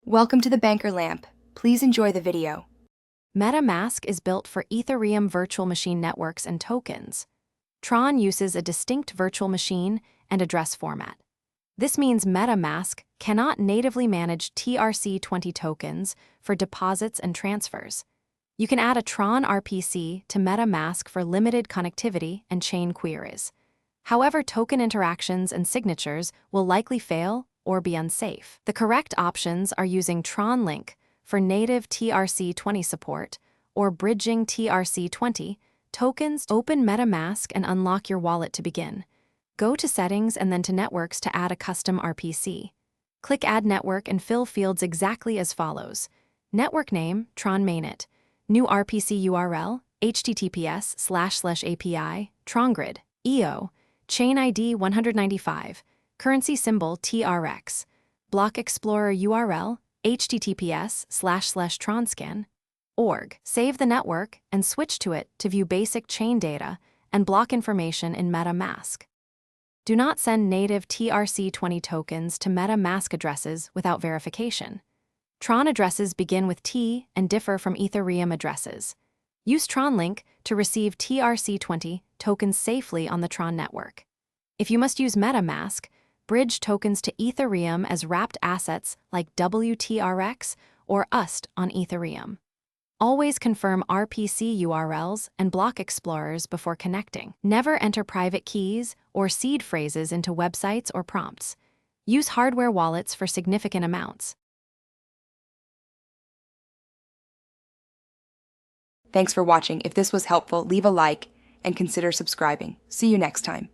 Welcome to the Banker Lamp. Please enjoy the video. Metamask is built for Ethereum virtual machine networks and tokens. Tron uses a distinct virtual machine and address format. This means Metamask cannot natively manage Trc20 tokens for deposits and transfers. You can add a Tron RPC to Metamask for limited connectivity and chain queries. However, token interactions and signatures will likely fail or be unsafe. The correct options are using Tron Link for native Trc20 support or bridging Trc20 tokens. Open Metamask and unlock your wallet to begin. Go to Settings and then to Networks to add a custom RPC. Click Add Network and fill fields exactly as follows. Network name, Tron Mainnet. New RPC URL, https://API, TronGrid, EO. Chain ID 195. Currency symbol TRX. Block Explorer URL, https://tronscan.org. Save the network and switch to it to view basic chain data and block information in Metamask. Do not send native Trc20 tokens to Metamask addresses without verification. Tron addresses begin with T and differ from Ethereum addresses. Use TronLink to receive Trc20 tokens safely on the Tron network. If you must use Metamask, bridge tokens to Ethereum as wrapped assets like WTRX or UST on Ethereum. Always confirm RPC URLs and block explorers before connecting. Never enter private keys or seed phrases into websites or prompts. Use hardware wallets for significant amounts. Thanks for watching. If this was helpful, leave a like and consider subscribing. See you next time.